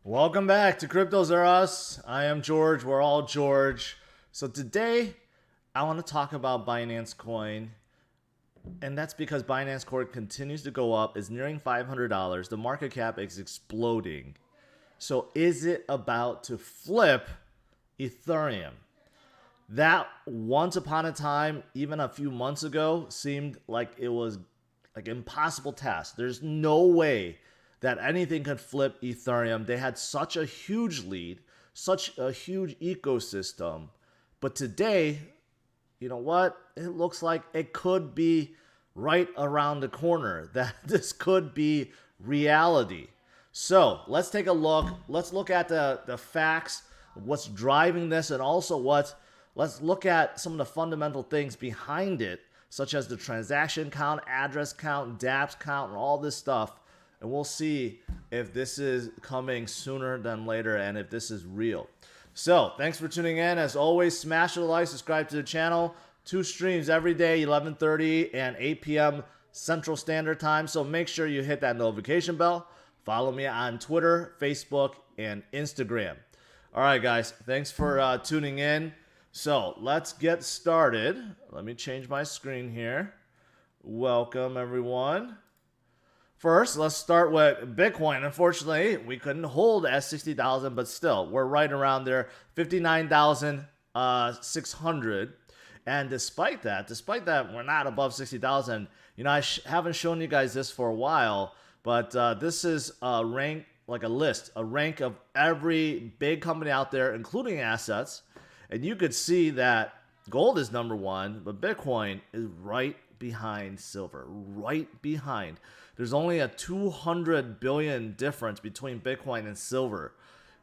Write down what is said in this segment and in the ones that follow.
Welcome back to CryptosRUs. I am George. We're all George. So today, I want to talk about Binance Coin, and that's because Binance Coin continues to go up. It's nearing $500. The market cap is exploding. So is it about to flip Ethereum? That once upon a time, even a few months ago, seemed like it was like impossible task. There's no way that anything could flip Ethereum. They had such a huge lead, such a huge ecosystem. But today, you know what? It looks like it could be right around the corner, that this could be reality. So let's take a look. Let's look at the facts, what's driving this, and also let's look at some of the fundamental things behind it, such as the transaction count, address count, dApps count, and all this stuff. And we'll see if this is coming sooner than later and if this is real. So thanks for tuning in. As always, smash the like, subscribe to the channel. 2 streams every day, 11:30 and 8 p.m. Central Standard Time. So make sure you hit that notification bell. Follow me on Twitter, Facebook, and Instagram. All right, guys. Thanks for tuning in. So let's get started. Let me change my screen here. Welcome, everyone. First, let's start with Bitcoin. Unfortunately, we couldn't hold at 60,000, but still, we're right around there, 59,600. And despite that, we're not above 60,000. You know, I haven't shown you guys this for a while, but this is a rank, like a list, a rank of every big company out there, including assets. And you could see that gold is number 1, but Bitcoin is right behind silver, right behind. There's only a 200 billion difference between Bitcoin and silver.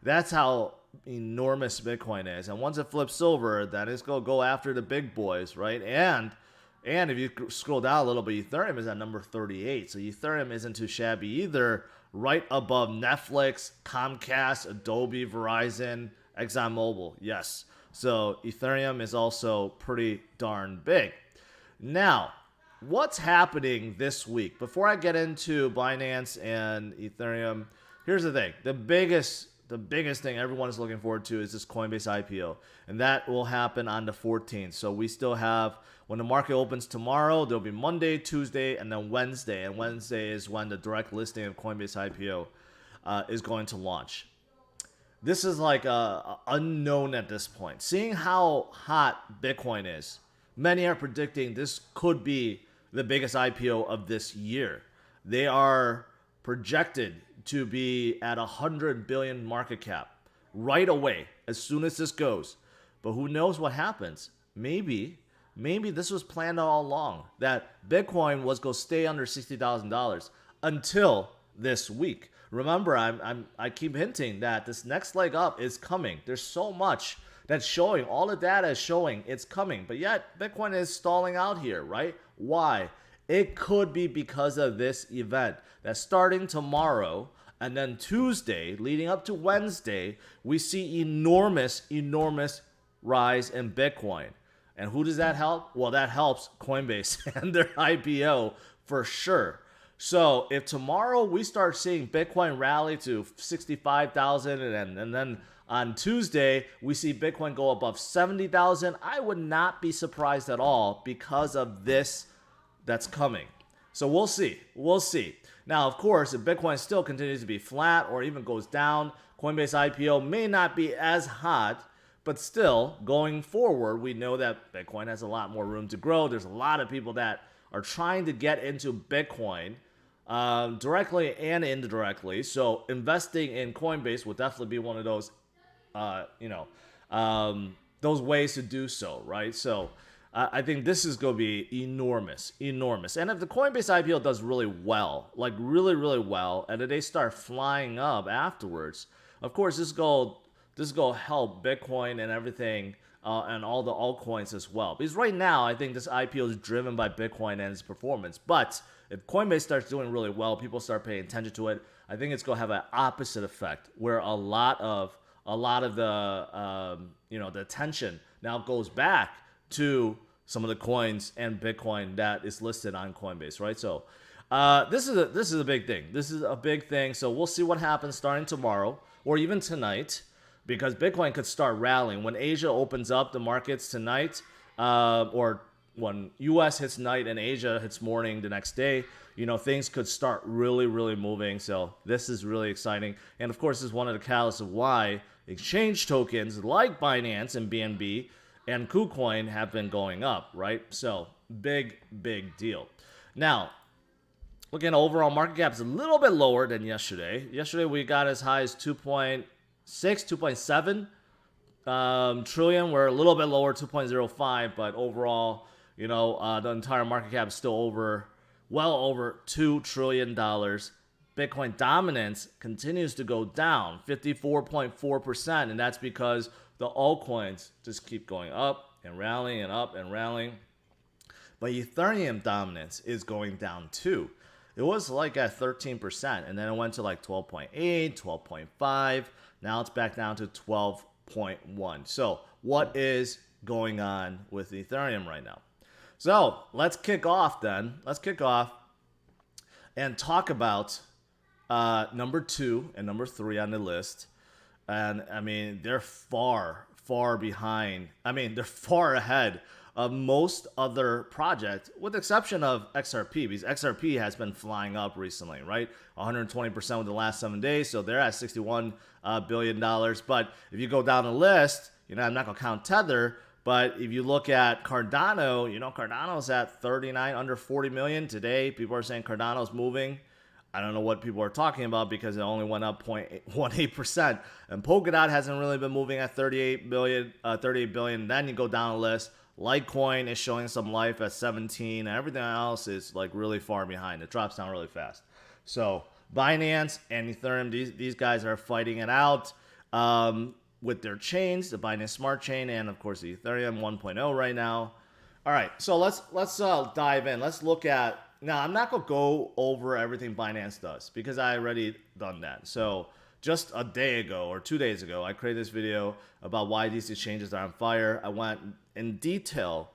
That's how enormous Bitcoin is. And once it flips silver, then it's going to go after the big boys, right? And if you scroll down a little bit, Ethereum is at number 38. So Ethereum isn't too shabby either, right above Netflix, Comcast, Adobe, Verizon, ExxonMobil. Yes. So Ethereum is also pretty darn big. Now, what's happening this week? Before I get into Binance and Ethereum, here's the thing. The biggest thing everyone is looking forward to is this Coinbase IPO. And that will happen on the 14th. So we still have, when the market opens tomorrow, there'll be Monday, Tuesday, and then Wednesday. And Wednesday is when the direct listing of Coinbase IPO is going to launch. This is like unknown at this point. Seeing how hot Bitcoin is, many are predicting this could be the biggest IPO of this year. They are projected to be at 100 billion market cap right away as soon as this goes. But who knows what happens? Maybe this was planned all along, that Bitcoin was going to stay under $60,000 until this week. Remember, I keep hinting that this next leg up is coming. There's so much that's showing, all the data is showing it's coming, but yet Bitcoin is stalling out here, right? Why? It could be because of this event that's starting tomorrow, and then Tuesday leading up to Wednesday, we see enormous rise in Bitcoin. And who does that help? Well, that helps Coinbase and their IPO for sure. So if tomorrow we start seeing Bitcoin rally to 65,000 and then on Tuesday we see Bitcoin go above 70,000, I would not be surprised at all because of this that's coming. So we'll see. We'll see. Now, of course, if Bitcoin still continues to be flat or even goes down, Coinbase IPO may not be as hot, but still going forward, we know that Bitcoin has a lot more room to grow. There's a lot of people that are trying to get into Bitcoin directly and indirectly. So investing in Coinbase would definitely be one of those, those ways to do so, right? So I think this is going to be enormous. And if the Coinbase IPO does really well, like really well, and if they start flying up afterwards, of course, this is going to help Bitcoin and everything and all the altcoins as well. Because right now, I think this IPO is driven by Bitcoin and its performance. But if Coinbase starts doing really well, people start paying attention to it, I think it's going to have an opposite effect, where a lot of the the attention now goes back to some of the coins and Bitcoin that is listed on Coinbase, right? So this is a big thing. This is a big thing. So we'll see what happens starting tomorrow. or even tonight, because Bitcoin could start rallying. When Asia opens up the markets tonight, or when US hits night and Asia hits morning the next day, things could start really, really moving. So this is really exciting. And of course, this is one of the catalysts of why exchange tokens like Binance and BNB and KuCoin have been going up, right? So big, big deal. Now, looking at overall market cap, is a little bit lower than yesterday. Yesterday, we got as high as 2.6, 2.7 trillion. We're a little bit lower, 2.05, but overall, the entire market cap is still well over $2 trillion. Bitcoin dominance continues to go down, 54.4%, and that's because the altcoins just keep going up and rallying and up and rallying. But Ethereum dominance is going down too. It was like at 13%, and then it went to like 12.8, 12.5. Now it's back down to 12.1. So what is going on with Ethereum right now? So let's kick off then. Let's kick off and talk about number 2 and number 3 on the list. And I mean, they're far, far behind. I mean, they're far ahead of most other projects, with the exception of XRP, because XRP has been flying up recently, right? 120% with the last 7 days, so they're at $61 billion. But if you go down the list, I'm not going to count Tether, but if you look at Cardano, Cardano's at 39, under 40 million. Today, people are saying Cardano's moving. I don't know what people are talking about because it only went up 0.18%. And Polkadot hasn't really been moving at 38 billion. Then you go down the list. Litecoin is showing some life at 17, and everything else is like really far behind. It drops down really fast. So Binance and Ethereum, these guys are fighting it out with their chains, the Binance Smart Chain, and of course the Ethereum 1.0 right now. All right, so let's dive in. Let's look at, now I'm not gonna go over everything Binance does because I already done that. So just a day ago or 2 days ago, I created this video about why these exchanges are on fire. I went in detail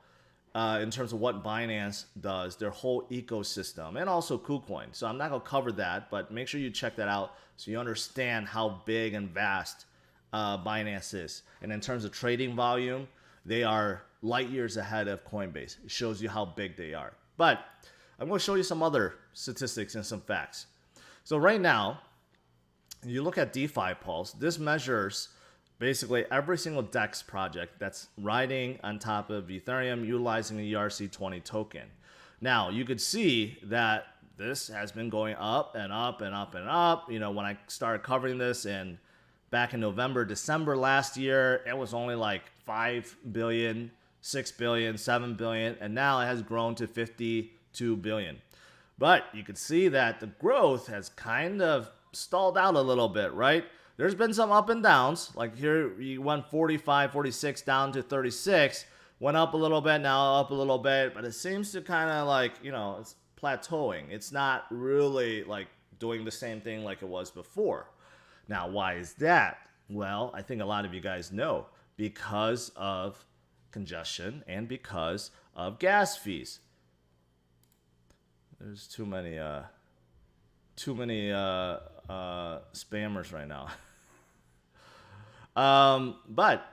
in terms of what Binance does, their whole ecosystem, and also KuCoin. So I'm not going to cover that, but make sure you check that out so you understand how big and vast Binance is. And in terms of trading volume, they are light years ahead of Coinbase. It shows you how big they are. But I'm going to show you some other statistics and some facts. So right now, you look at DeFi Pulse, this measures basically every single DEX project that's riding on top of Ethereum utilizing the ERC20 token. Now, you could see that this has been going up and up and up and up. When I started covering this back in November, December last year, it was only like 5 billion, 6 billion, 7 billion, and now it has grown to 52 billion. But you could see that the growth has kind of stalled out a little bit, right? There's been some up and downs. Like here, you went 45, 46 down to 36, went up a little bit, now up a little bit, but it seems to kind of like, it's plateauing. It's not really like doing the same thing like it was before. Now, why is that? Well, I think a lot of you guys know, because of congestion and because of gas fees. There's too many spammers right now. But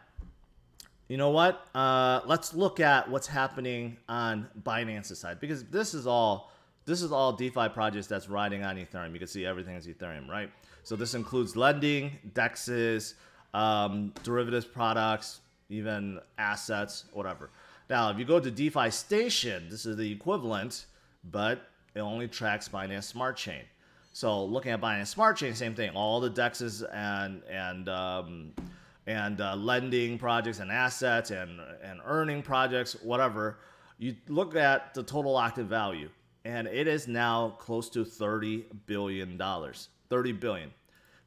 you know what? Let's look at what's happening on Binance's side, because this is all DeFi projects that's riding on Ethereum. You can see everything is Ethereum, right? So this includes lending, DEXs, derivatives products, even assets, whatever. Now, if you go to DeFi Station, this is the equivalent, but it only tracks Binance Smart Chain. So looking at Binance Smart Chain, same thing. All the DEXs and lending projects and assets and earning projects, whatever. You look at the total active value, and it is now close to $30 billion. 30 billion.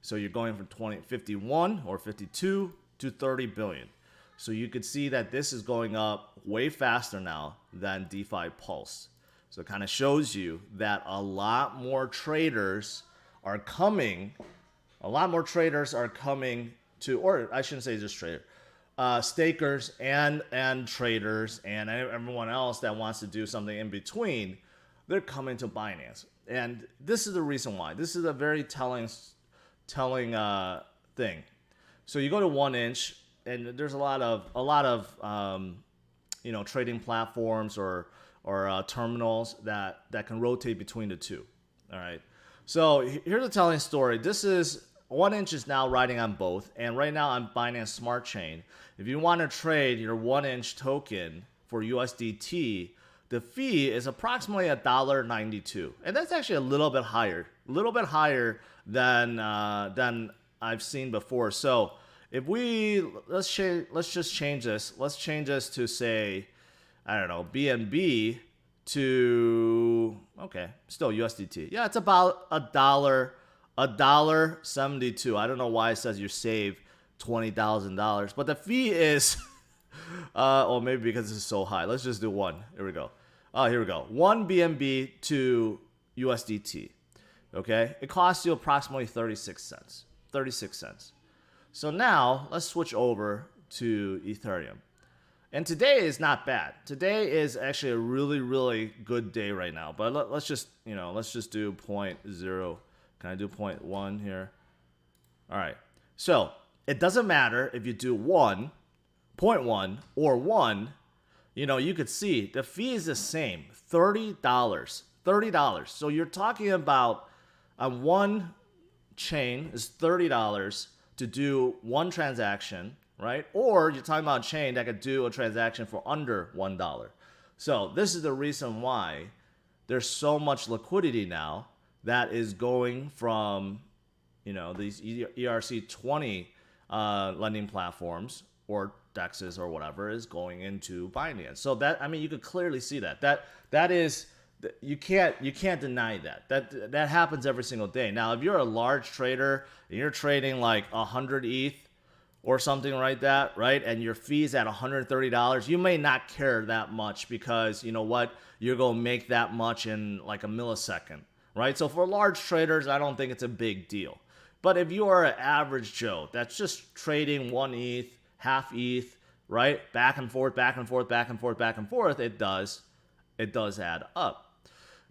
So you're going from 51 or 52 to 30 billion. So you could see that this is going up way faster now than DeFi Pulse. So it kind of shows you that a lot more traders are coming. A lot more traders are coming to, or I shouldn't say just trader, stakers and traders and everyone else that wants to do something in between. They're coming to Binance, and this is the reason why. This is a very telling thing. So you go to 1 inch, and there's a lot of trading platforms or terminals that can rotate between the two. All right. So here's a telling story. This is 1 inch is now riding on both, and right now on Binance Smart Chain, if you want to trade your 1 inch token for USDT, the fee is approximately $1.92, and that's actually a little bit higher than I've seen before. So if let's just change this. Let's change this to, say, I don't know, BNB to, okay, still USDT. Yeah, it's about $1.72. I don't know why it says you save $20,000, but the fee is, oh, maybe because this is so high. Let's just do one. Here we go. Oh, here we go. 1 BNB to USDT. Okay, it costs you approximately 36 cents. 36 cents. So now let's switch over to Ethereum. And today is not bad. Today is actually a really, really good day right now. But let's just do 0.0. Can I do 0.1 here? All right. So it doesn't matter if you do 1, 0.1, or 1. You could see the fee is the same, $30. $30. So you're talking about on one chain is $30 to do one transaction, right? Or you're talking about a chain that could do a transaction for under $1. So this is the reason why there's so much liquidity now that is going from, these ERC20 lending platforms or DEXs or whatever is going into Binance. So you could clearly see that is, you can't deny that happens every single day. Now, if you're a large trader and you're trading like 100 ETH or something like that, right, and your fee's at $130, you may not care that much because, you know what, you're going to make that much in like a millisecond, right? So for large traders, I don't think it's a big deal. But if you are an average Joe that's just trading 1 ETH, half ETH, right, back and forth, back and forth, back and forth, back and forth, it does add up.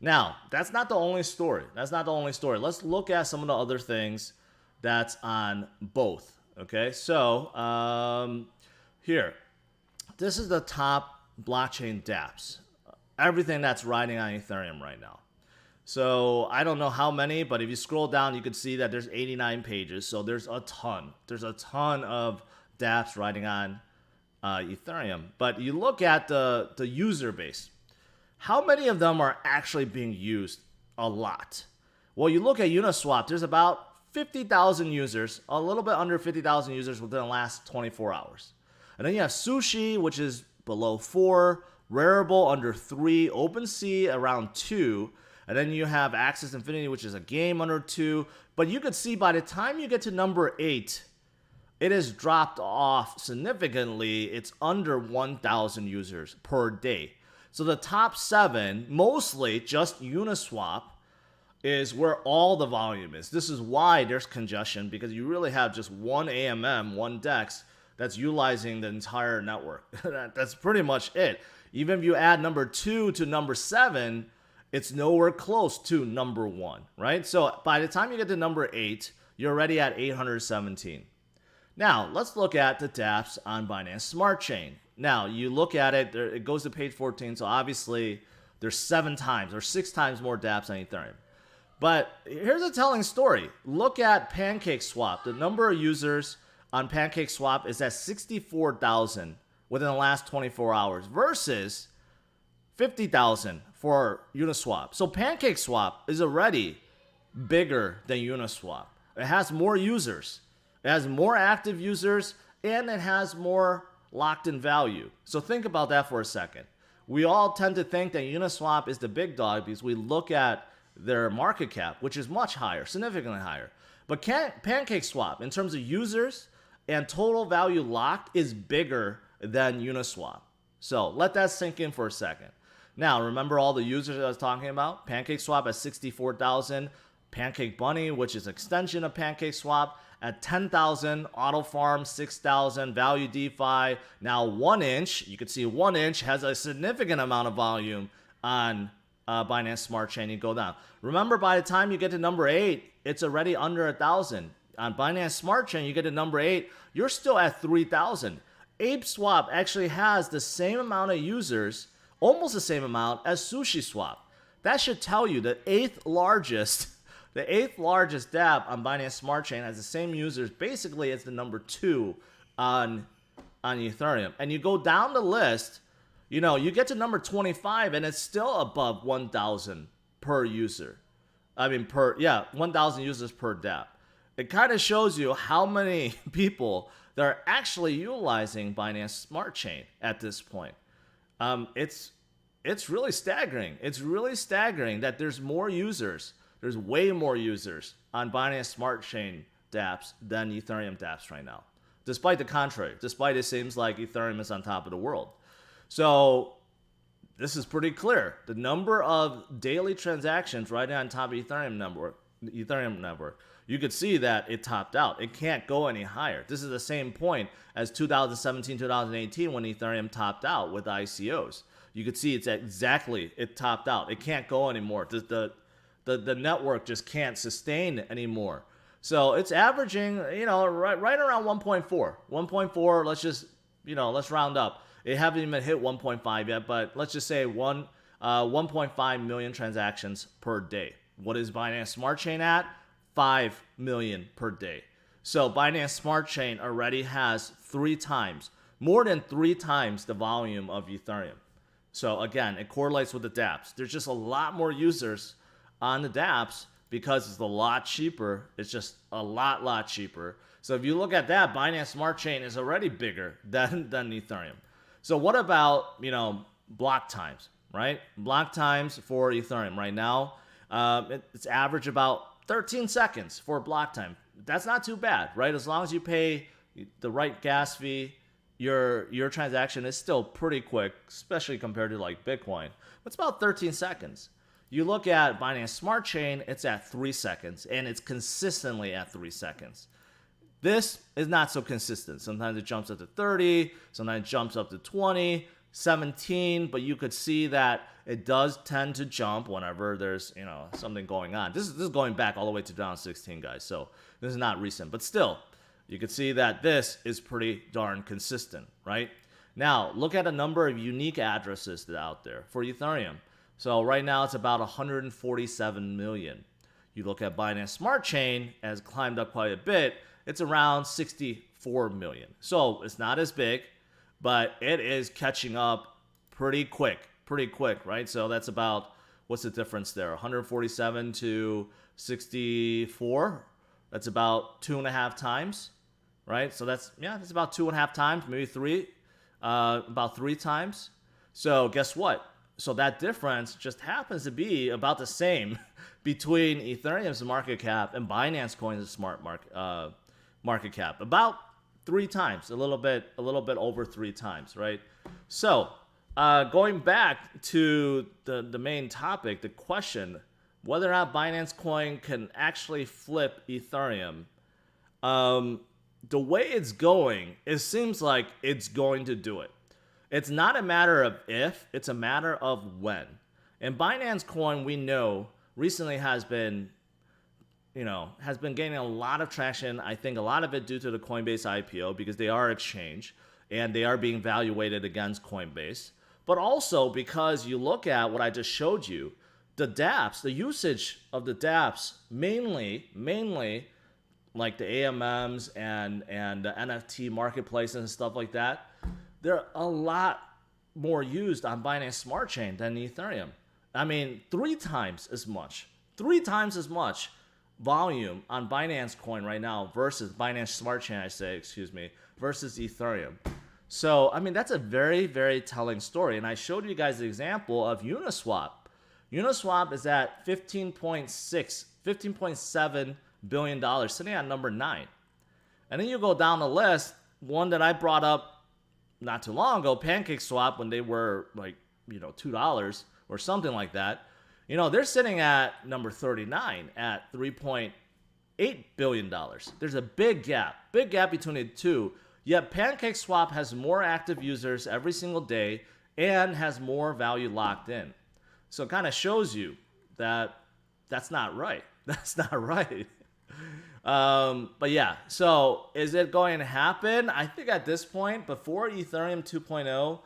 Now, that's not the only story. Let's look at some of the other things that's on both. Okay, so here, this is the top blockchain dApps. Everything that's riding on Ethereum right now. So I don't know how many, but if you scroll down, you can see that there's 89 pages. So there's a ton. There's a ton of dApps riding on Ethereum. But you look at the user base. How many of them are actually being used? A lot. Well, you look at Uniswap, there's about 50,000 users, a little bit under 50,000 users within the last 24 hours. And then you have Sushi, which is below 4, Rarible under 3, OpenSea around 2, and then you have Axis Infinity, which is a game under 2. But you could see by the time you get to number 8, it has dropped off significantly. It's under 1,000 users per day. So the top 7, mostly just Uniswap, is where all the volume is. This is why there's congestion, because you really have just one AMM, one DEX that's utilizing the entire network. That's pretty much it. Even if you add number 2 to number 7, it's nowhere close to number 1, right? So by the time you get to number 8, you're already at 817. Now, let's look at the dApps on Binance Smart Chain. Now, you look at it, it goes to page 14, so obviously there's 7 times or 6 times more dApps on Ethereum. But here's a telling story. Look at PancakeSwap. The number of users on PancakeSwap is at 64,000 within the last 24 hours versus 50,000 for Uniswap. So PancakeSwap is already bigger than Uniswap. It has more users. It has more active users, and it has more locked-in value. So think about that for a second. We all tend to think that Uniswap is the big dog because we look at their market cap, which is much higher, significantly higher. But PancakeSwap, in terms of users and total value locked, is bigger than Uniswap. So let that sink in for a second. Now, remember all the users I was talking about? PancakeSwap at 64,000, Pancake Bunny, which is extension of PancakeSwap, at 10,000, AutoFarm 6,000, Value DeFi, now 1 inch. You can see 1 inch has a significant amount of volume on Binance Smart Chain. You go down. Remember, by the time you get to number 8, it's already under 1,000. On Binance Smart Chain, you get to number 8, you're still at 3,000. ApeSwap actually has the same amount of users, almost the same amount as SushiSwap. That should tell you the eighth largest DApp on Binance Smart Chain has the same users basically as the number 2 on Ethereum. And you go down the list, you get to number 25 and it's still above 1,000 per user. 1,000 users per DApp. It kind of shows you how many people that are actually utilizing Binance Smart Chain at this point. It's really staggering. It's really staggering that there's more users. There's way more users on Binance Smart Chain dApps than Ethereum dApps right now. Despite the contrary, despite it seems like Ethereum is on top of the world. So this is pretty clear. The number of daily transactions right on top of Ethereum network, you could see that it topped out. It can't go any higher. This is the same point as 2017, 2018 when Ethereum topped out with ICOs. You could see it topped out. It can't go anymore. The network just can't sustain anymore. So it's averaging, right around 1.4. 1.4, let's round up. It haven't even hit 1.5 yet, but let's just say 1.5 million transactions per day. What is Binance Smart Chain at? 5 million per day. So Binance Smart Chain already has more than 3 times the volume of Ethereum. So again, it correlates with the dApps. There's just a lot more users on the dApps because it's a lot cheaper. It's just a lot cheaper. So if you look at that, Binance Smart Chain is already bigger than Ethereum. So what about, block times, right? Block times for Ethereum right now, it's average about 13 seconds for block time. That's not too bad, right? As long as you pay the right gas fee, your transaction is still pretty quick, especially compared to like Bitcoin. It's about 13 seconds. You look at Binance Smart Chain, it's at 3 seconds, and it's consistently at 3 seconds. This is not so consistent. Sometimes it jumps up to 30, sometimes it jumps up to 20, 17, but you could see that it does tend to jump whenever there's, something going on. This is going back all the way to 2016, guys, so this is not recent, but still, you can see that this is pretty darn consistent, right? Now, look at a number of unique addresses that are out there for Ethereum. So right now it's about 147 million. You look at Binance Smart Chain, has climbed up quite a bit. It's around 64 million. So it's not as big, but it is catching up pretty quick, right? So that's about, what's the difference there? 147 to 64. That's about 2.5 times, right? So that's about 2.5 times, maybe 3, about 3 times. So guess what? So that difference just happens to be about the same between Ethereum's market cap and Binance Coin's smart market cap. About 3 times, a little bit over 3 times, right? So going back to the main topic, the question, whether or not Binance Coin can actually flip Ethereum, the way it's going, it seems like it's going to do it. It's not a matter of if, it's a matter of when. And Binance Coin, we know, recently has been gaining a lot of traction. I think a lot of it due to the Coinbase IPO because they are exchange and they are being valuated against Coinbase. But also because you look at what I just showed you, the dApps, the usage of the dApps, mainly like the AMMs and the NFT marketplaces and stuff like that, they're a lot more used on Binance Smart Chain than Ethereum. I mean, 3 times as much volume on Binance Coin right now versus Binance Smart Chain, versus Ethereum. So, I mean, that's a very, very telling story. And I showed you guys the example of Uniswap. Uniswap is at $15.7 billion, sitting at number 9. And then you go down the list, one that I brought up not too long ago, PancakeSwap, when they were like, $2 or something like that, they're sitting at number 39 at $3.8 billion. There's a big gap between the two. Yet PancakeSwap has more active users every single day and has more value locked in. So it kind of shows you that that's not right. That's not right. But yeah, so is it going to happen? I think at this point, before Ethereum 2.0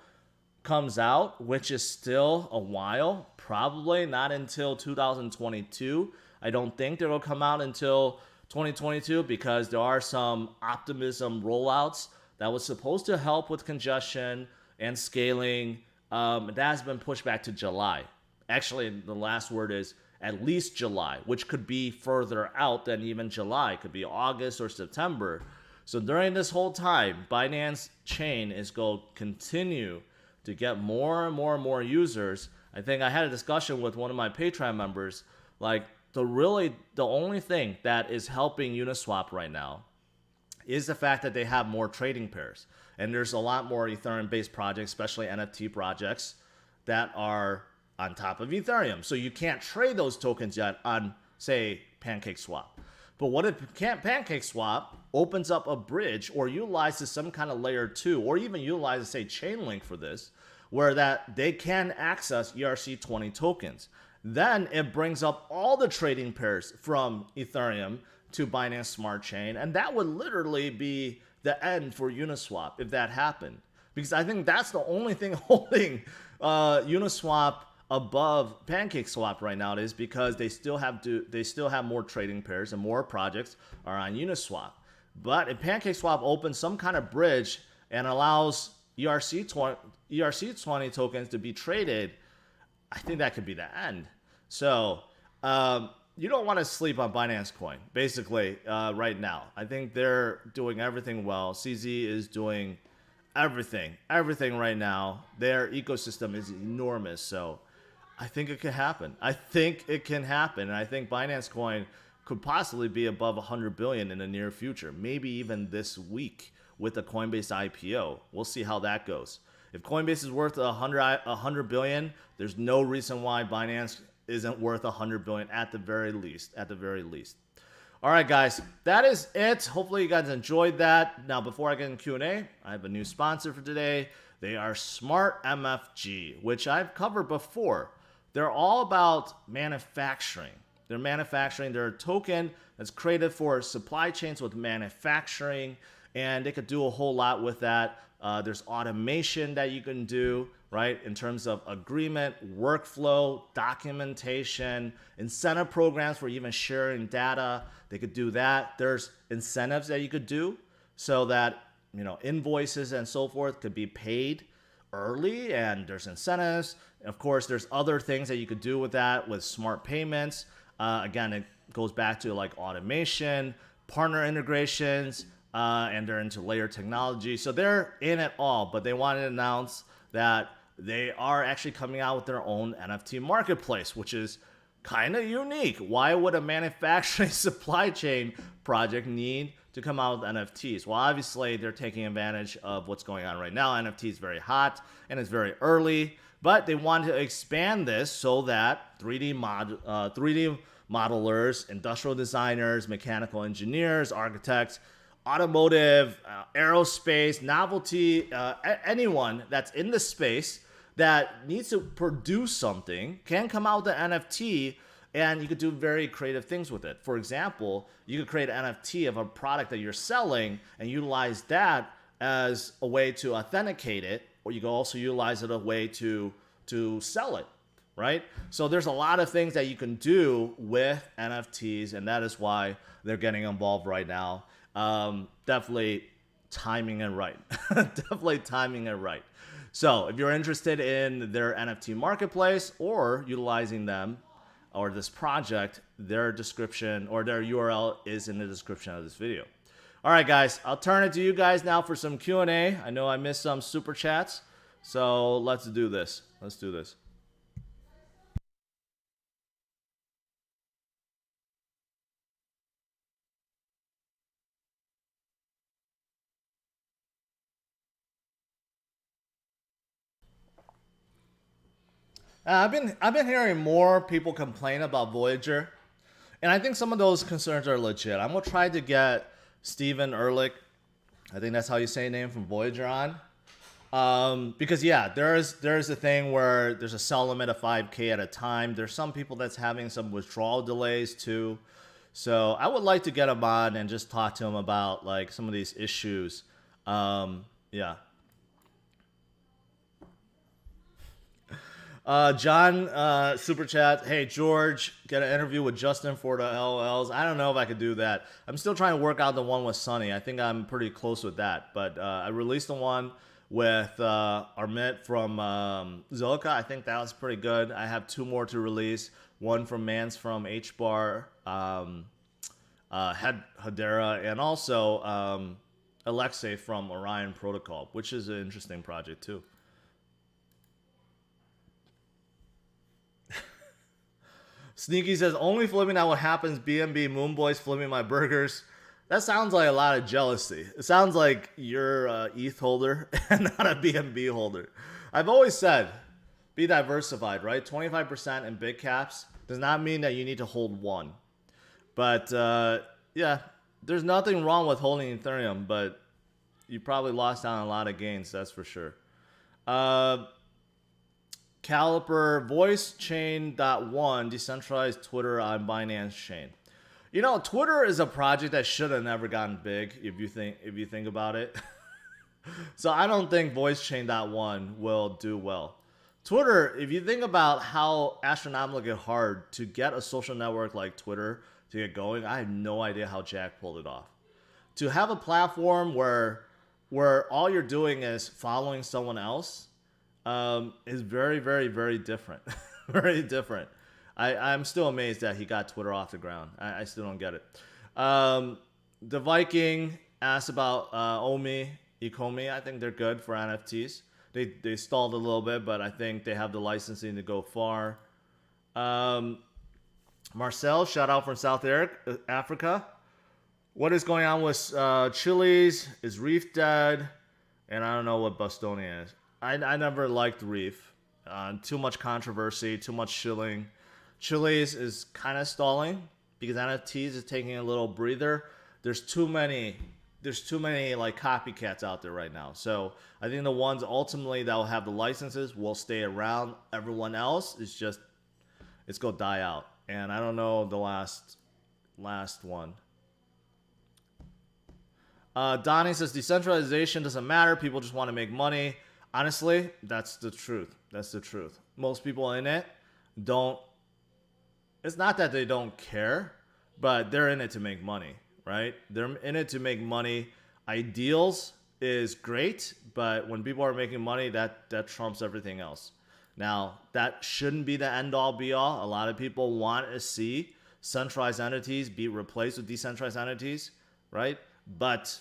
comes out, which is still a while, probably not until 2022. I don't think it'll come out until 2022 because there are some optimism rollouts that was supposed to help with congestion and scaling. That has been pushed back to July. Actually, the last word is at least July, which could be further out than even July. It could be August or September. So during this whole time, Binance chain is going to continue to get more and more and more users. I think I had a discussion with one of my Patreon members. Like the only thing that is helping Uniswap right now is the fact that they have more trading pairs. And there's a lot more Ethereum-based projects, especially NFT projects, that are on top of Ethereum. So you can't trade those tokens yet on, say, PancakeSwap. But what if PancakeSwap opens up a bridge or utilizes some kind of layer 2 or even utilizes, say, Chainlink for this, where that they can access ERC20 tokens. Then it brings up all the trading pairs from Ethereum to Binance Smart Chain, and that would literally be the end for Uniswap if that happened. Because I think that's the only thing holding Uniswap above PancakeSwap right now is because they still have more trading pairs and more projects are on Uniswap. But if PancakeSwap opens some kind of bridge and allows ERC20 tokens to be traded, I think that could be the end. So you don't want to sleep on Binance Coin, basically, right now. I think they're doing everything well. CZ is doing everything right now. Their ecosystem is enormous, so I think it could happen. I think it can happen, and I think Binance Coin could possibly be above 100 billion in the near future, maybe even this week with the Coinbase IPO. We'll see how that goes. If Coinbase is worth 100 billion, there's no reason why Binance isn't worth 100 billion at the very least. All right, guys, that is it. Hopefully you guys enjoyed that. Now, before I get in Q&A, I have a new sponsor for today. They are Smart MFG, which I've covered before. They're all about manufacturing. They're manufacturing. They're a token that's created for supply chains with manufacturing, and they could do a whole lot with that. There's automation that you can do, right, in terms of agreement, workflow, documentation, incentive programs for even sharing data. They could do that. There's incentives that you could do so that, you know, invoices and so forth could be paid early, and there's incentives. Of course, there's other things that you could do with that with smart payments. Again, it goes back to like automation, partner integrations, and they're into layer technology. So they're in it all, but they wanted to announce that they are actually coming out with their own NFT marketplace, which is kind of unique. Why would a manufacturing supply chain project need to come out with NFTs? Well, obviously, they're taking advantage of what's going on right now. NFT is very hot and it's very early, but they want to expand this so that 3D modelers, industrial designers, mechanical engineers, architects, automotive, aerospace, novelty, anyone that's in the space that needs to produce something can come out with an NFT, and you could do very creative things with it. For example, you could create an NFT of a product that you're selling and utilize that as a way to authenticate it, or you can also utilize it as a way to sell it, right? So there's a lot of things that you can do with NFTs, and that is why they're getting involved right now. Definitely timing it right. Definitely timing it right. So if you're interested in their NFT marketplace or utilizing them or this project, their description or their URL is in the description of this video. All right, guys, I'll turn it to you guys now for some Q&A. I know I missed some super chats, so let's do this. Let's do this. I've been hearing more people complain about Voyager, and I think some of those concerns are legit. I'm gonna try to get Steven Ehrlich, I think that's how you say his name, from Voyager on, because yeah, there's a thing where there's a sell limit of 5K at a time. There's some people that's having some withdrawal delays too. So I would like to get him on and just talk to him about like some of these issues. Yeah. John, super chat. Hey George, get an interview with Justin for the LLs. I don't know if I could do that. I'm still trying to work out the one with Sunny. I think I'm pretty close with that. But I released the one with Armit from Zilliqa. I think that was pretty good. I have 2 more to release. One from Mans from HBAR, Hedera, and also Alexei from Orion Protocol, which is an interesting project too. Sneaky says, only flipping that what happens, BNB Moon Boys flipping my burgers. That sounds like a lot of jealousy. It sounds like you're a ETH holder and not a BNB holder. I've always said, be diversified, right? 25% in big caps does not mean that you need to hold one. But yeah, there's nothing wrong with holding Ethereum, but you probably lost out on a lot of gains, that's for sure. Caliper voice chain.1 decentralized Twitter on Binance chain. You know, Twitter is a project that should have never gotten big if you think about it. So I don't think voice chain.1 will do well. Twitter, if you think about how astronomically hard to get a social network like Twitter to get going, I have no idea how Jack pulled it off. To have a platform where all you're doing is following someone else is very, very, very different. Very different. I'm still amazed that he got Twitter off the ground. I still don't get it. The Viking asked about Omi, Ecomi. I think they're good for NFTs. They stalled a little bit, but I think they have the licensing to go far. Marcel, shout out from South Africa. What is going on with Chili's? Is Reef dead? And I don't know what Bostonia is. I never liked Reef. Too much controversy, too much shilling. Chili's is kind of stalling because NFTs is taking a little breather. There's too many like copycats out there right now. So I think the ones ultimately that will have the licenses will stay around. Everyone else is just, it's gonna die out. And I don't know the last one. Donnie says decentralization doesn't matter. People just want to make money. Honestly, that's the truth. That's the truth. Most people in it don't. It's not that they don't care, but they're in it to make money, right? They're in it to make money. Ideals is great, but when people are making money, that trumps everything else. Now, that shouldn't be the end-all, be-all. A lot of people want to see centralized entities be replaced with decentralized entities, right? But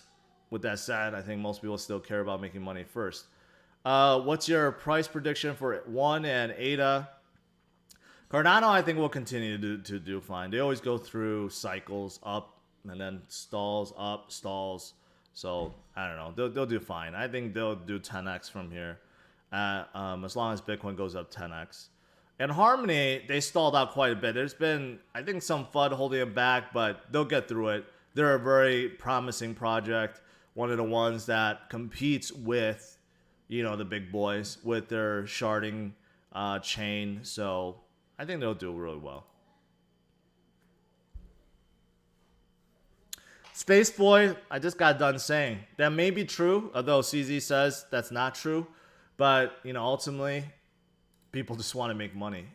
with that said, I think most people still care about making money first. What's your price prediction for ONE and ADA? Cardano, I think, will continue to do fine. They always go through cycles up and then stalls, up, stalls. So, I don't know. They'll do fine. I think they'll do 10x from here. As long as Bitcoin goes up 10x. And Harmony, they stalled out quite a bit. There's been, I think, some FUD holding them back, but they'll get through it. They're a very promising project. One of the ones that competes with, you know, the big boys with their sharding chain. So I think they'll do really well. Space Boy, I just got done saying that may be true, although CZ says that's not true. But, you know, ultimately, people just want to make money.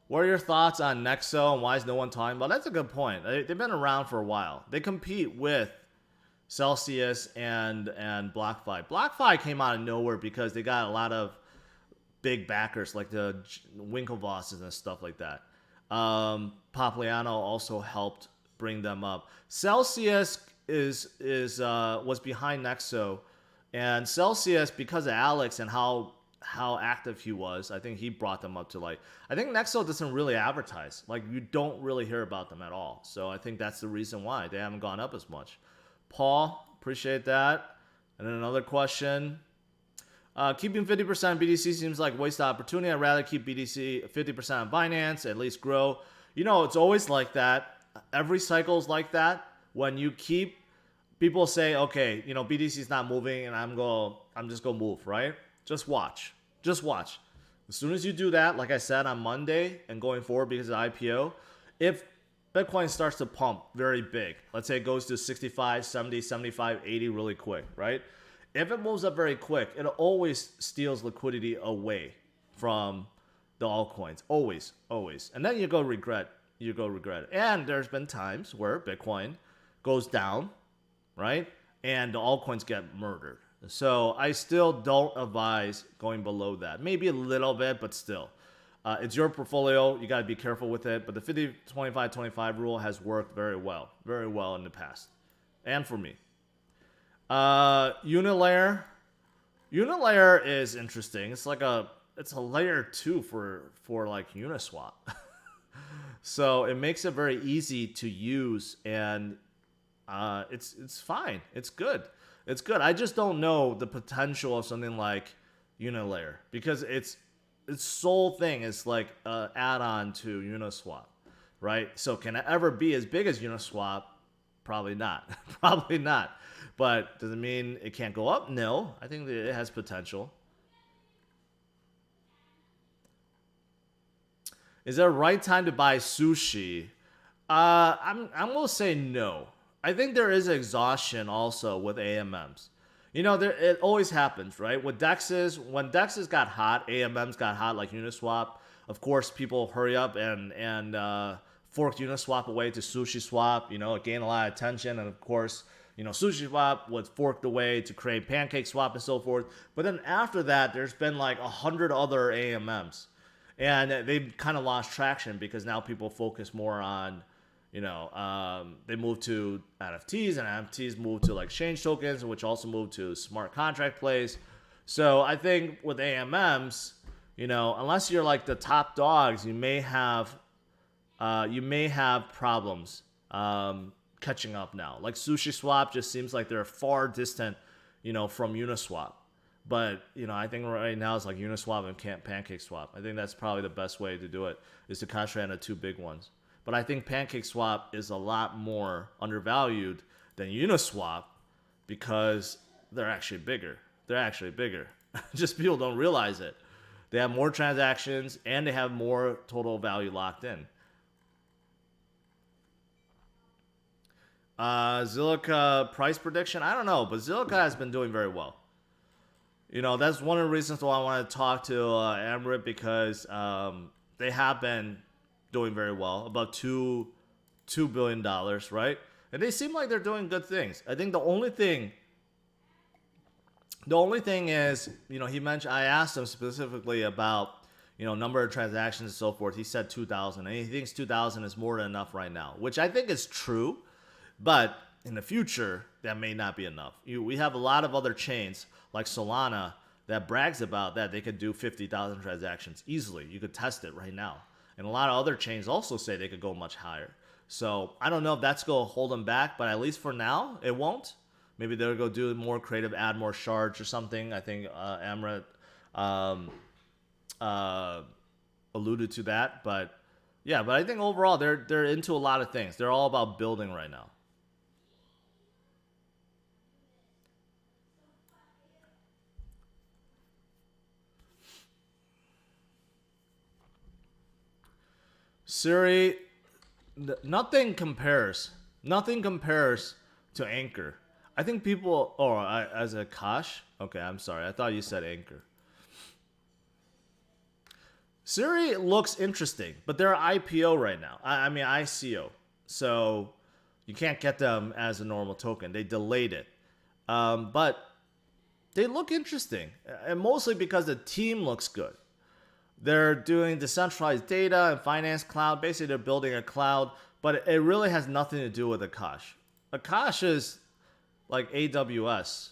What are your thoughts on Nexo and why is no one talking about? That's a good point. They've been around for a while. They compete with Celsius and BlockFi. BlockFi came out of nowhere because they got a lot of big backers like the Winklevosses and stuff like that. Popliano also helped bring them up. Celsius was behind Nexo, and Celsius, because of Alex and how active he was, I think he brought them up to light. I think Nexo doesn't really advertise. Like, you don't really hear about them at all. So I think that's the reason why they haven't gone up as much. Paul, appreciate that. And then another question. Keeping 50% BTC seems like a waste of opportunity. I'd rather keep BTC 50% on Binance, at least grow. You know, it's always like that. Every cycle is like that. When you keep, people say, okay, you know, BTC is not moving and I'm just going to move, right? Just watch. Just watch. As soon as you do that, like I said on Monday and going forward because of IPO, if Bitcoin starts to pump very big, let's say it goes to 65, 70, 75, 80 really quick, right? If it moves up very quick, it always steals liquidity away from the altcoins. Always, always. And then you go regret. You go regret it. And there's been times where Bitcoin goes down, right? And the altcoins get murdered. So I still don't advise going below that. Maybe a little bit, but still. It's your portfolio. You got to be careful with it. But the 50, 25, 25 rule has worked very well in the past. And for me. Unilayer. Unilayer is interesting. It's like it's a layer 2 for like Uniswap. So it makes it very easy to use, and it's fine. It's good. It's good. I just don't know the potential of something like Unilayer because its sole thing is like an add-on to Uniswap, right? So can it ever be as big as Uniswap? Probably not. Probably not. But does it mean it can't go up? No. I think that it has potential. Is there a right time to buy sushi? I'm gonna say no. I think there is exhaustion also with AMMs. You know, it always happens, right? With DEXs, when DEXs got hot, AMMs got hot like Uniswap. Of course, people hurry up and forked Uniswap away to SushiSwap. You know, it gained a lot of attention, and of course, you know, SushiSwap was forked away to create PancakeSwap and so forth. But then after that, there's been like 100 other AMMs. And they've kind of lost traction because now people focus more on, you know, they move to NFTs, and NFTs move to like exchange tokens, which also move to smart contract plays. So I think with AMMs, you know, unless you're like the top dogs, you may have problems catching up now. Like SushiSwap just seems like they're far distant, you know, from Uniswap. But, you know, I think right now it's like Uniswap and PancakeSwap. I think that's probably the best way to do it, is to concentrate on the two big ones. But I think PancakeSwap is a lot more undervalued than Uniswap because they're actually bigger. They're actually bigger. Just people don't realize it. They have more transactions and they have more total value locked in. Zilliqa price prediction? I don't know, but Zilliqa has been doing very well. You know, that's one of the reasons why I want to talk to Amrit, because they have been doing very well, about $2 billion, right? And they seem like they're doing good things. I think the only thing is, you know, I asked him specifically about, you know, number of transactions and so forth. He said 2,000, and he thinks 2,000 is more than enough right now, which I think is true, but in the future, that may not be enough. We have a lot of other chains like Solana that brags about that they could do 50,000 transactions easily. You could test it right now. And a lot of other chains also say they could go much higher. So I don't know if that's going to hold them back, but at least for now, it won't. Maybe they'll go do more creative, add more shards or something. I think Amrit alluded to that. But yeah, but I think overall they're into a lot of things. They're all about building right now. Siri, nothing compares. Nothing compares to Anchor. I think people, as a Kosh? Okay, I'm sorry. I thought you said Anchor. Siri looks interesting, but they're IPO right now. I mean, ICO. So you can't get them as a normal token. They delayed it. But they look interesting, and mostly because the team looks good. They're doing decentralized data and finance cloud. Basically, they're building a cloud, but it really has nothing to do with Akash. Akash is like AWS,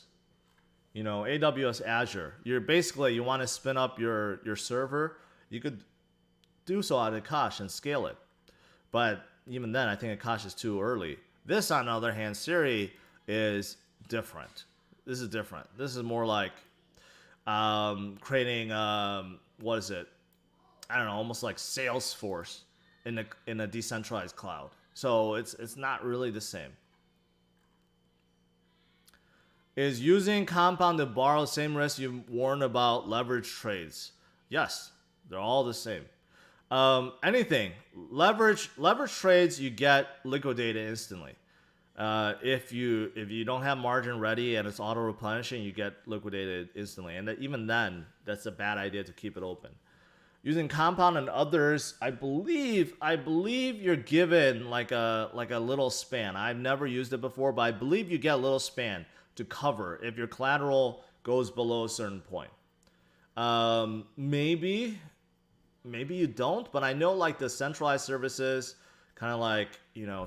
you know, AWS Azure. You want to spin up your server, you could do so on Akash and scale it. But even then, I think Akash is too early. This, on the other hand, Siri is different. This is different. This is more like creating, what is it? I don't know, almost like Salesforce in a decentralized cloud. So it's not really the same. Is using compound to borrow the same risk you warned about leverage trades? Yes. They're all the same. Anything leverage trades, you get liquidated instantly. If you don't have margin ready and it's auto replenishing, you get liquidated instantly. And even then, that's a bad idea to keep it open. Using compound and others, I believe you're given like a little span. I've never used it before, but I believe you get a little span to cover if your collateral goes below a certain point. Maybe you don't, but I know like the centralized services, kind of like,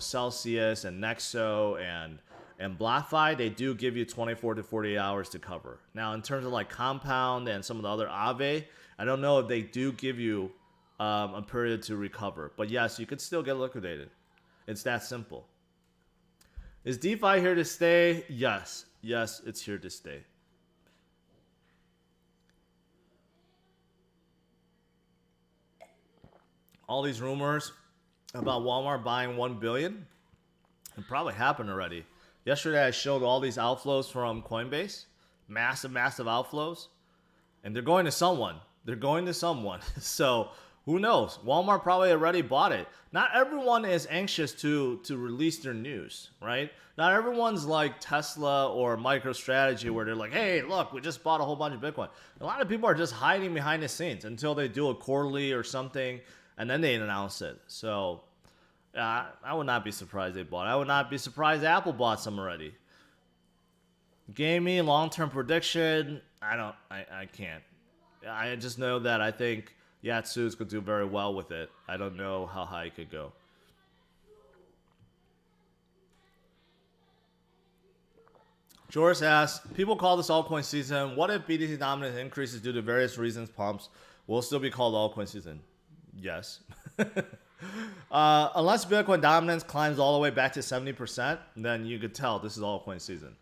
Celsius and Nexo and BlockFi, they do give you 24 to 48 hours to cover. Now, in terms of like Compound and some of the other Aave, I don't know if they do give you a period to recover. But yes, you could still get liquidated. It's that simple. Is DeFi here to stay? Yes. Yes, it's here to stay. All these rumors about Walmart buying 1 billion, it probably happened already. Yesterday I showed all these outflows from Coinbase, massive outflows, and they're going to someone. So who knows? Walmart probably already bought it. Not everyone is anxious to release their news, right? Not everyone's like Tesla or MicroStrategy where they're like, hey, look, we just bought a whole bunch of Bitcoin. A lot of people are just hiding behind the scenes until they do a quarterly or something, and then they announce it. So I would not be surprised they bought it. I would not be surprised Apple bought some already. Gaming, long-term prediction, I can't. I just know that I think Yatsu's could do very well with it. I don't know how high it could go. Joris asks, people call this altcoin season. What if BTC dominance increases due to various reasons? Pumps will still be called altcoin season. Yes. Unless Bitcoin dominance climbs all the way back to 70%, then you could tell this is altcoin season.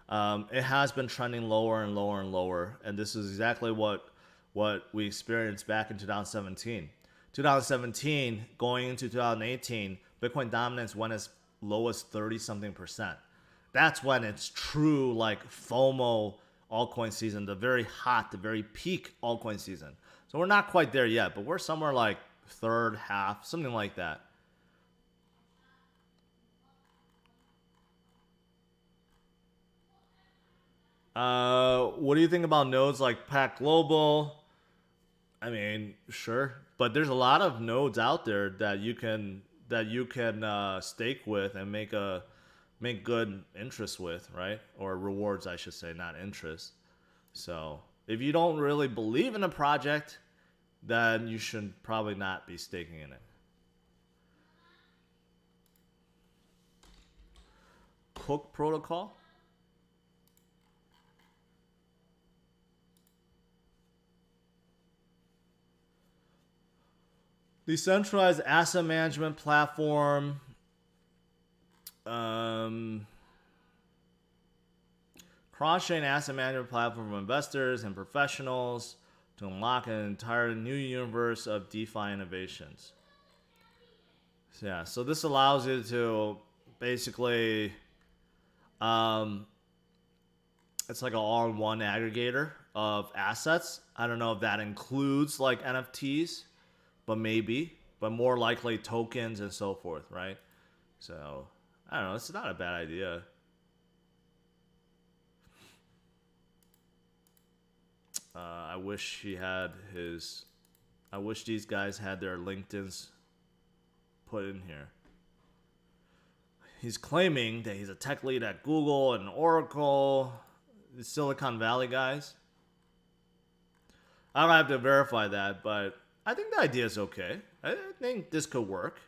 It has been trending lower and lower and lower, and this is exactly what we experienced back in 2017. 2017 going into 2018, Bitcoin dominance went as low as 30-something%. That's when it's true like FOMO altcoin season, the very hot, the very peak altcoin season. So we're not quite there yet, but we're somewhere like third half, something like that. What do you think about nodes like Pack Global? I mean, sure, but there's a lot of nodes out there that you can stake with and make good interest with, right? Or rewards, I should say, not interest. So if you don't really believe in a project, then you should probably not be staking in it. Hook protocol? Decentralized asset management platform. Cross-chain asset management platform for investors and professionals to unlock an entire new universe of DeFi innovations. Yeah, so this allows you to basically, it's like an all-in-one aggregator of assets. I don't know if that includes like NFTs, but maybe, but more likely tokens and so forth, right? So I don't know, it's not a bad idea. I wish these guys had their LinkedIn's put in here. He's claiming that he's a tech lead at Google and Oracle, the Silicon Valley guys. I don't have to verify that, but I think the idea is okay. I think this could work.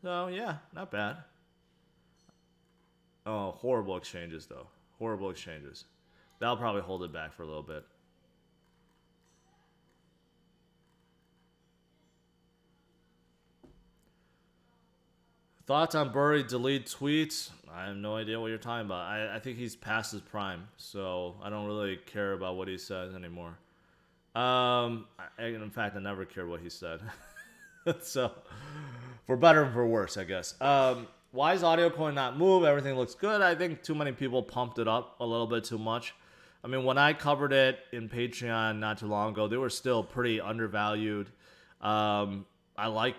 So, yeah, not bad. Oh, horrible exchanges, though. Horrible exchanges. That'll probably hold it back for a little bit. Thoughts on Burry delete tweets? I have no idea what you're talking about. I think he's past his prime, so I don't really care about what he says anymore. In fact, I never cared what he said. So, for better and for worse, I guess. Why is audio coin not move? Everything looks good. I think too many people pumped it up a little bit too much. I mean, when I covered it in Patreon not too long ago, they were still pretty undervalued. I like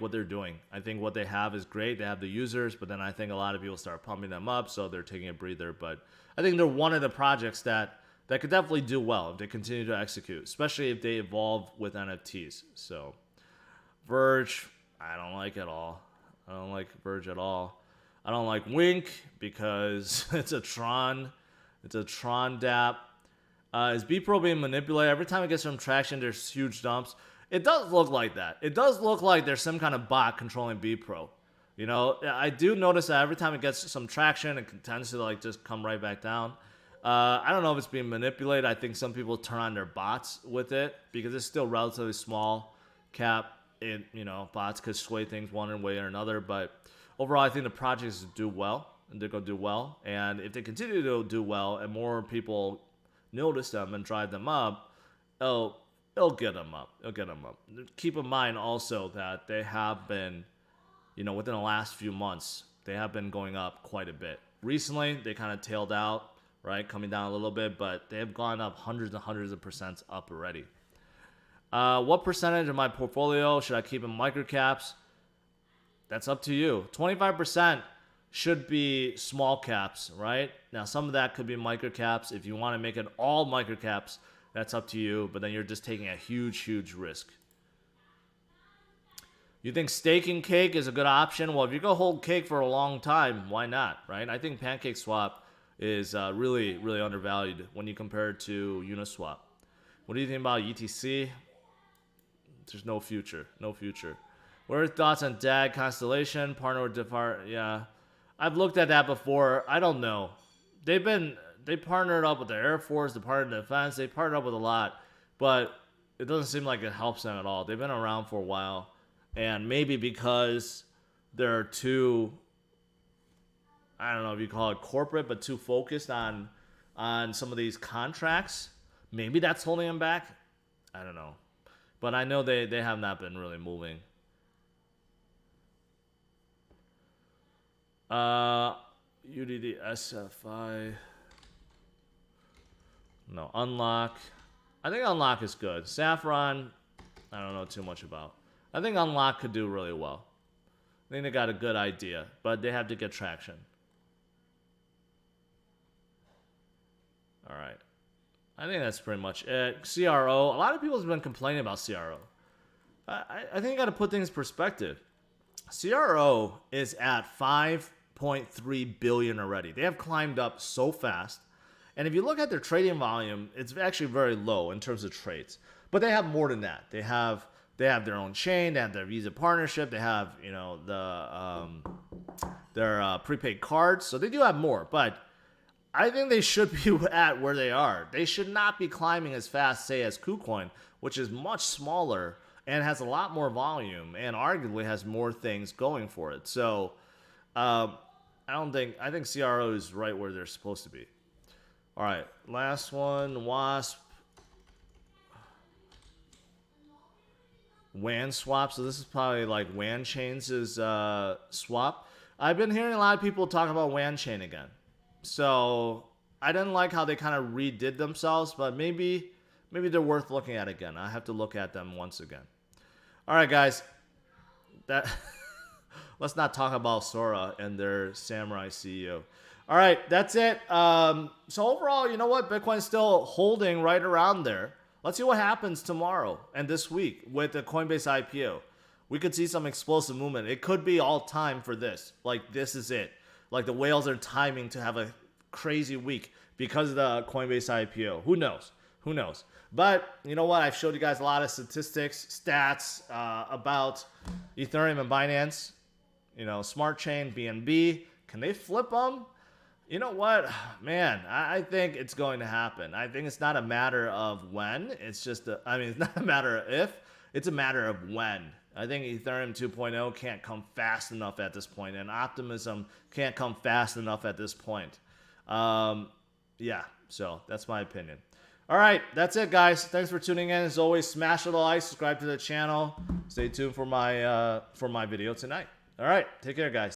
what they're doing. I think what they have is great. They have the users, but then I think a lot of people start pumping them up, so they're taking a breather. But I think they're one of the projects that could definitely do well if they continue to execute, especially if they evolve with NFTs. So Verge, I don't like at all. I don't like Verge at all. I don't like Wink because it's a Tron. It's a Tron Dapp. Is BPro being manipulated? Every time it gets some traction, there's huge dumps. It does look like that. It does look like there's some kind of bot controlling BPro. You know, I do notice that every time it gets some traction, it tends to like just come right back down. I don't know if it's being manipulated. I think some people turn on their bots with it because it's still relatively small cap. Bots could sway things one way or another. But overall, I think the projects do well. And they're going to do well. And if they continue to do well and more people notice them and drive them up, it'll get them up. It'll get them up. Keep in mind also that they have been, within the last few months, they have been going up quite a bit. Recently, they kind of tailed out, right? Coming down a little bit, but they have gone up hundreds and hundreds of percents up already. What percentage of my portfolio should I keep in microcaps? That's up to you. 25% should be small caps, right? Now, some of that could be microcaps. If you want to make it all microcaps, that's up to you, but then you're just taking a huge, huge risk. You think staking cake is a good option? Well, if you go hold cake for a long time, why not, right? I think PancakeSwap is really, really undervalued when you compare it to Uniswap. What do you think about UTC? There's no future, no future. What are your thoughts on DAG Constellation? Partner with Defi? Yeah. I've looked at that before. I don't know. They partnered up with the Air Force, Department of Defense. They partnered up with a lot, but it doesn't seem like it helps them at all. They've been around for a while, and maybe because they're too, I don't know if you call it corporate, but too focused on some of these contracts, maybe that's holding them back. I don't know, but I know they have not been really moving. UDD SFI. No, Unlock. I think Unlock is good. Saffron, I don't know too much about. I think Unlock could do really well. I think they got a good idea, but they have to get traction. All right. I think that's pretty much it. CRO. A lot of people have been complaining about CRO. I think you got to put things in perspective. CRO is at 5.3 billion already. They have climbed up so fast. And if you look at their trading volume, it's actually very low in terms of trades. But they have more than that. They have their own chain. They have their Visa partnership. They have their prepaid cards. So they do have more. But I think they should be at where they are. They should not be climbing as fast, say, as KuCoin, which is much smaller and has a lot more volume and arguably has more things going for it. So I think CRO is right where they're supposed to be. All right, last one, WASP. WAN swap. So this is probably like WAN Chains' swap. I've been hearing a lot of people talk about WAN Chain again. So I didn't like how they kind of redid themselves, but maybe they're worth looking at again. I have to look at them once again. All right, guys. Let's not talk about Sora and their Samurai CEO. All right, that's it. So overall, you know what? Bitcoin's still holding right around there. Let's see what happens tomorrow and this week with the Coinbase IPO. We could see some explosive movement. It could be all time for this. Like, this is it. Like, the whales are timing to have a crazy week because of the Coinbase IPO. Who knows? Who knows? But you know what? I've showed you guys a lot of statistics, stats about Ethereum and Binance. You know, Smart Chain, BNB. Can they flip them? You know what? Man, I think it's going to happen. I think it's not a matter of when. It's just, it's not a matter of if. It's a matter of when. I think Ethereum 2.0 can't come fast enough at this point, and Optimism can't come fast enough at this point. Yeah, so that's my opinion. All right, that's it, guys. Thanks for tuning in. As always, smash a like, subscribe to the channel. Stay tuned for my video tonight. All right, take care, guys.